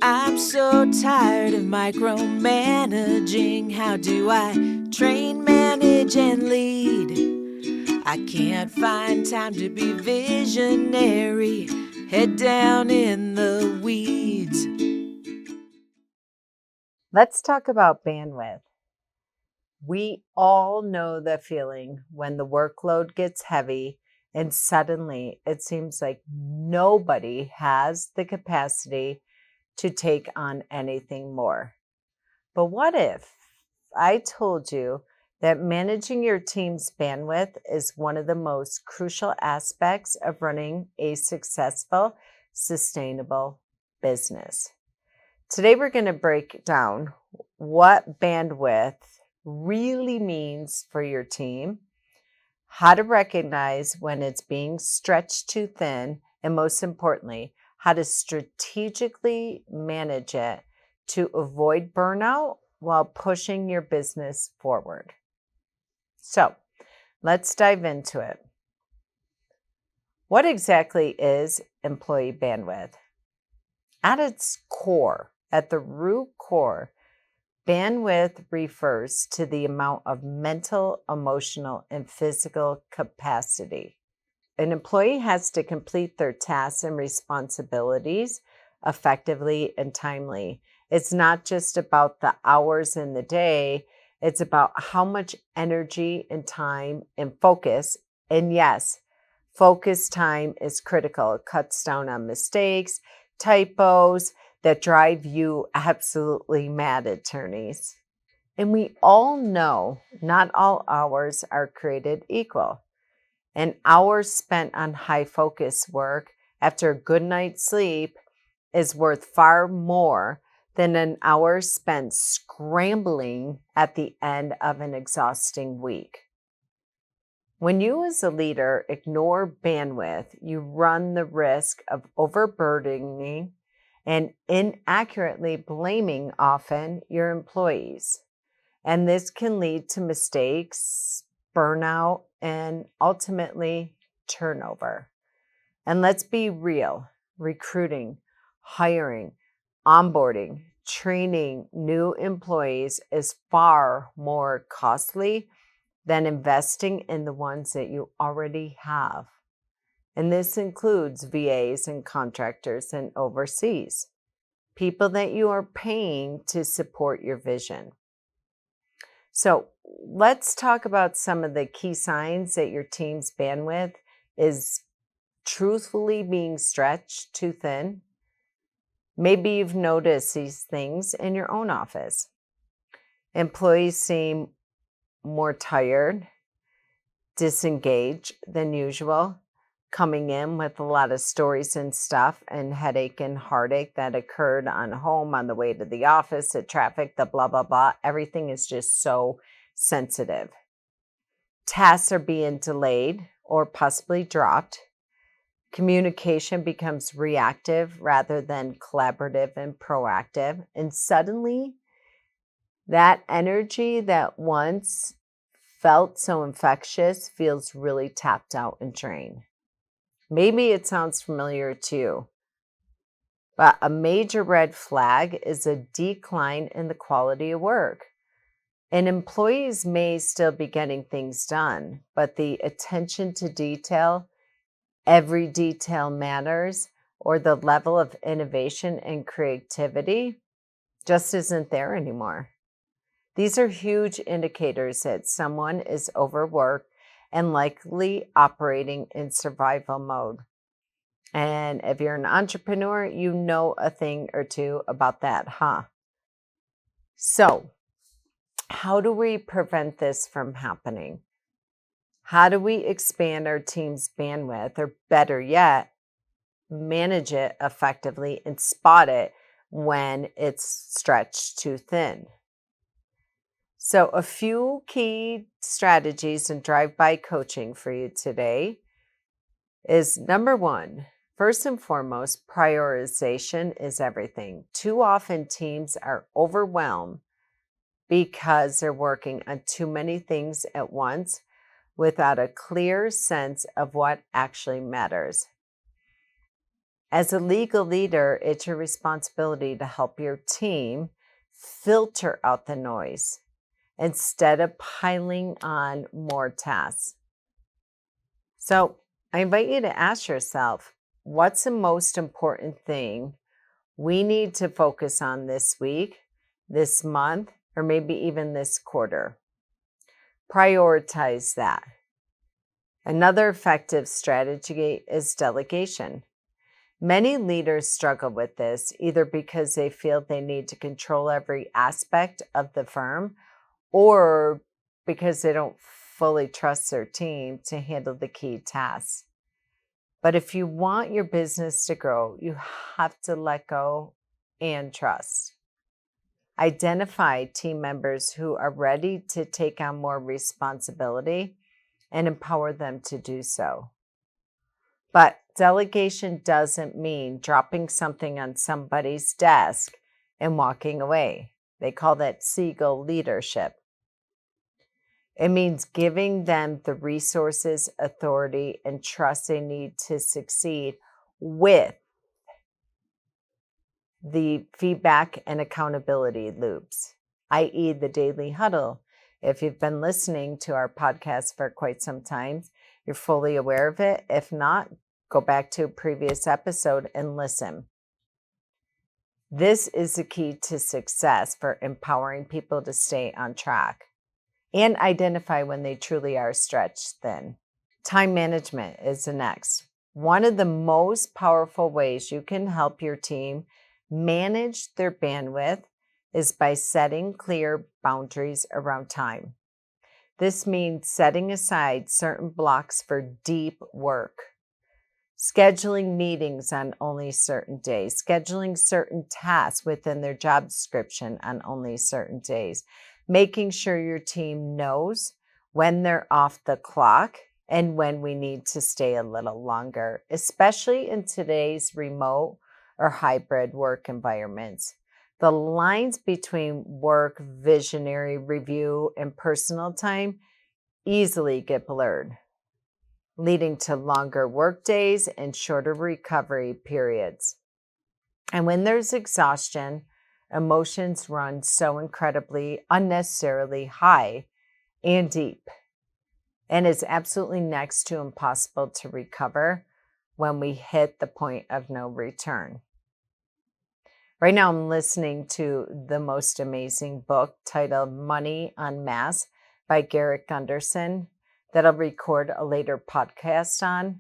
I'm so tired of micromanaging. How do I train, manage, and lead? I can't find time to be visionary. Head down in the weeds. Let's talk about bandwidth. We all know the feeling when the workload gets heavy and suddenly it seems like nobody has the capacity to take on anything more. But what if I told you that managing your team's bandwidth is one of the most crucial aspects of running a successful, sustainable business? Today, we're going to break down what bandwidth really means for your team, how to recognize when it's being stretched too thin, and most importantly, how to strategically manage it to avoid burnout while pushing your business forward. So, let's dive into it. What exactly is employee bandwidth? At its core, at the root core, bandwidth refers to the amount of mental, emotional, and physical capacity an employee has to complete their tasks and responsibilities effectively and timely. It's not just about the hours in the day, it's about how much energy and time and focus. And yes, focus time is critical. It cuts down on mistakes, typos that drive you absolutely mad, attorneys. And we all know not all hours are created equal. An hour spent on high focus work after a good night's sleep is worth far more than an hour spent scrambling at the end of an exhausting week. When you as a leader ignore bandwidth, you run the risk of overburdening and inaccurately blaming often your employees. And this can lead to mistakes, burnout, and ultimately turnover. And let's be real, recruiting, hiring, onboarding, training new employees is far more costly than investing in the ones that you already have. And this includes VAs and contractors and overseas, people that you are paying to support your vision. So let's talk about some of the key signs that your team's bandwidth is truthfully being stretched too thin. Maybe you've noticed these things in your own office. Employees seem more tired, disengaged than usual, coming in with a lot of stories and stuff and headache and heartache that occurred on home, on the way to the office, the traffic, the blah, blah, blah. Everything is just so sensitive. Tasks are being delayed or possibly dropped. Communication becomes reactive rather than collaborative and proactive. And suddenly, that energy that once felt so infectious feels really tapped out and drained. Maybe it sounds familiar to you, but a major red flag is a decline in the quality of work. And employees may still be getting things done, but the attention to detail, every detail matters, or the level of innovation and creativity just isn't there anymore. These are huge indicators that someone is overworked and likely operating in survival mode. And if you're an entrepreneur, you know a thing or two about that, huh? So, how do we prevent this from happening? How do we expand our team's bandwidth, or better yet, manage it effectively and spot it when it's stretched too thin? So, a few key strategies and drive-by coaching for you today is number one, first and foremost, prioritization is everything. Too often teams are overwhelmed because they're working on too many things at once without a clear sense of what actually matters. As a legal leader, it's your responsibility to help your team filter out the noise instead of piling on more tasks. So I invite you to ask yourself, what's the most important thing we need to focus on this week, this month, or maybe even this quarter? Prioritize that. Another effective strategy is delegation. Many leaders struggle with this either because they feel they need to control every aspect of the firm or because they don't fully trust their team to handle the key tasks. But if you want your business to grow, you have to let go and trust. Identify team members who are ready to take on more responsibility and empower them to do so. But delegation doesn't mean dropping something on somebody's desk and walking away. They call that seagull leadership. It means giving them the resources, authority, and trust they need to succeed with the feedback and accountability loops, i.e., the daily huddle. If you've been listening to our podcast for quite some time, you're fully aware of it. If not, go back to a previous episode and listen. This is the key to success for empowering people to stay on track and identify when they truly are stretched thin. Time management is the next. One of the most powerful ways you can help your team manage their bandwidth is by setting clear boundaries around time. This means setting aside certain blocks for deep work, scheduling meetings on only certain days, scheduling certain tasks within their job description on only certain days, making sure your team knows when they're off the clock and when we need to stay a little longer, especially in today's remote or hybrid work environments. The lines between work, visionary review, and personal time easily get blurred, leading to longer work days and shorter recovery periods. And when there's exhaustion, emotions run so incredibly unnecessarily high and deep, and it's absolutely next to impossible to recover when we hit the point of no return. Right now, I'm listening to the most amazing book titled Money Unmasked by Garrett Gunderson that I'll record a later podcast on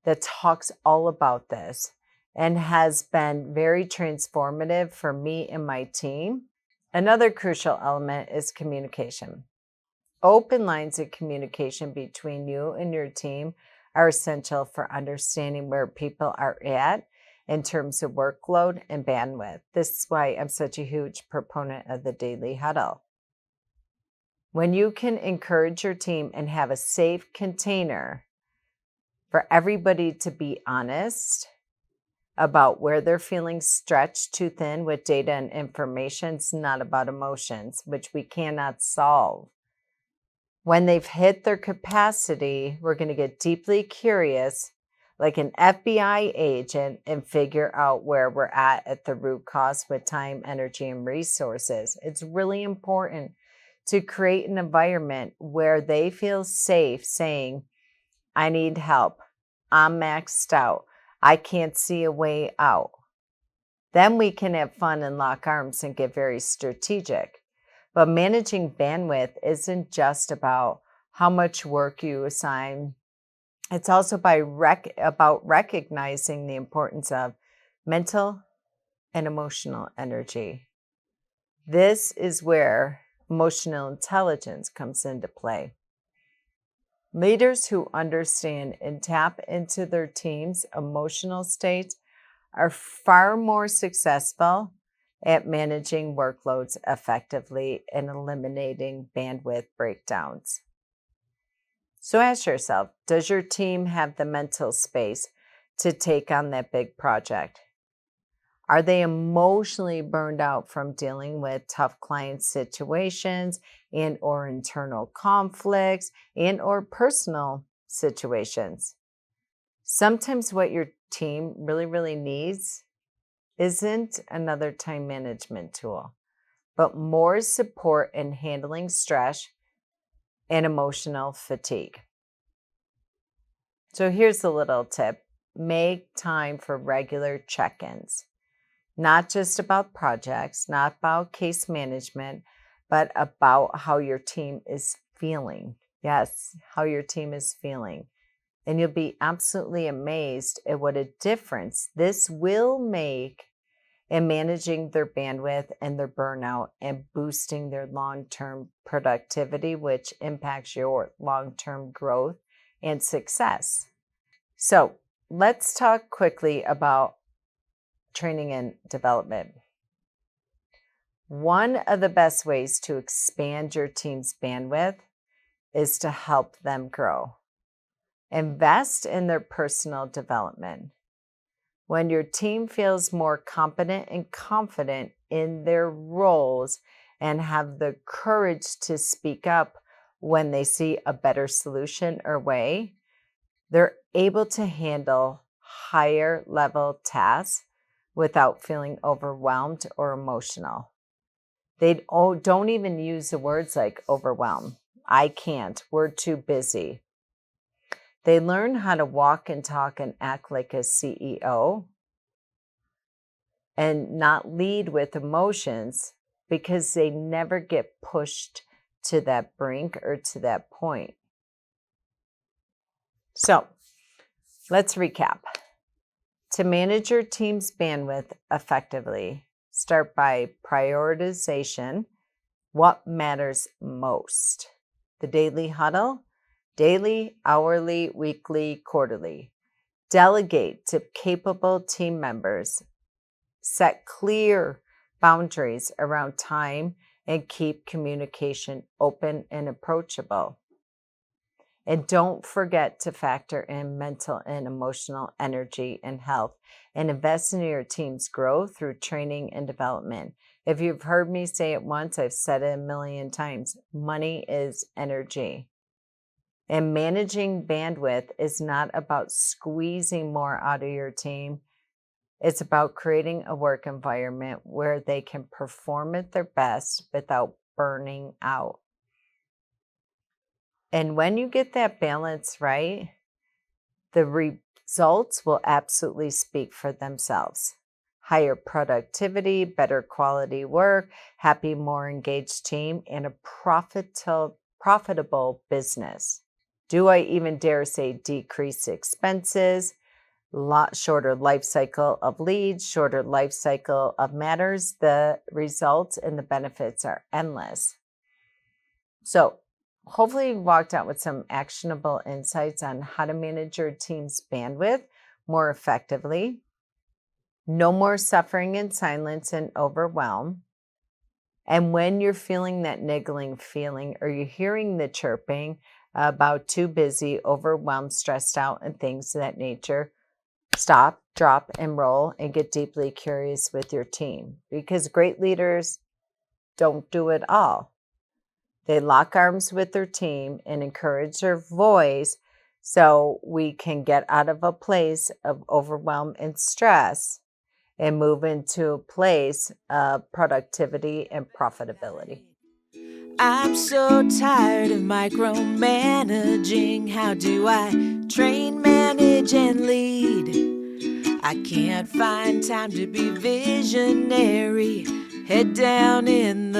that talks all about this and has been very transformative for me and my team. Another crucial element is communication. Open lines of communication between you and your team are essential for understanding where people are at in terms of workload and bandwidth. This is why I'm such a huge proponent of the daily huddle. When you can encourage your team and have a safe container for everybody to be honest about where they're feeling stretched too thin with data and information, it's not about emotions, which we cannot solve. When they've hit their capacity, we're going to get deeply curious, like an FBI agent, and figure out where we're at the root cause with time, energy, and resources. It's really important to create an environment where they feel safe saying, I need help. I'm maxed out. I can't see a way out. Then we can have fun and lock arms and get very strategic. But managing bandwidth isn't just about how much work you assign. It's also about recognizing the importance of mental and emotional energy. This is where emotional intelligence comes into play. Leaders who understand and tap into their team's emotional states are far more successful at managing workloads effectively and eliminating bandwidth breakdowns. So ask yourself, does your team have the mental space to take on that big project? Are they emotionally burned out from dealing with tough client situations and or internal conflicts and or personal situations? Sometimes what your team really, really needs isn't another time management tool, but more support in handling stress and emotional fatigue. So here's a little tip. Make time for regular check-ins, not just about projects, not about case management, but about how your team is feeling. Yes, how your team is feeling. And you'll be absolutely amazed at what a difference this will make in managing their bandwidth and their burnout and boosting their long-term productivity, which impacts your long-term growth and success. So let's talk quickly about training and development. One of the best ways to expand your team's bandwidth is to help them grow. Invest in their personal development. When your team feels more competent and confident in their roles and have the courage to speak up when they see a better solution or way, they're able to handle higher level tasks without feeling overwhelmed or emotional. They don't even use the words like overwhelm. I can't. We're too busy. They learn how to walk and talk and act like a CEO and not lead with emotions because they never get pushed to that brink or to that point. So let's recap. To manage your team's bandwidth effectively, start by prioritization. What matters most? The daily huddle, daily, hourly, weekly, quarterly. Delegate to capable team members. Set clear boundaries around time and keep communication open and approachable. And don't forget to factor in mental and emotional energy and health and invest in your team's growth through training and development. If you've heard me say it once, I've said it a million times. Money is energy. And managing bandwidth is not about squeezing more out of your team. It's about creating a work environment where they can perform at their best without burning out. And when you get that balance right, the results will absolutely speak for themselves. Higher productivity, better quality work, happy, more engaged team, and a profitable business. Do I even dare say decreased expenses, lot shorter life cycle of leads, shorter life cycle of matters? The results and the benefits are endless. So hopefully you walked out with some actionable insights on how to manage your team's bandwidth more effectively. No more suffering in silence and overwhelm. And when you're feeling that niggling feeling or you're hearing the chirping about too busy, overwhelmed, stressed out, and things of that nature, stop, drop, and roll and get deeply curious with your team, because great leaders don't do it all. They lock arms with their team and encourage their voice so we can get out of a place of overwhelm and stress and move into a place of productivity and profitability. I'm so tired of micromanaging. How do I train, manage, and lead? I can't find time to be visionary. Head down in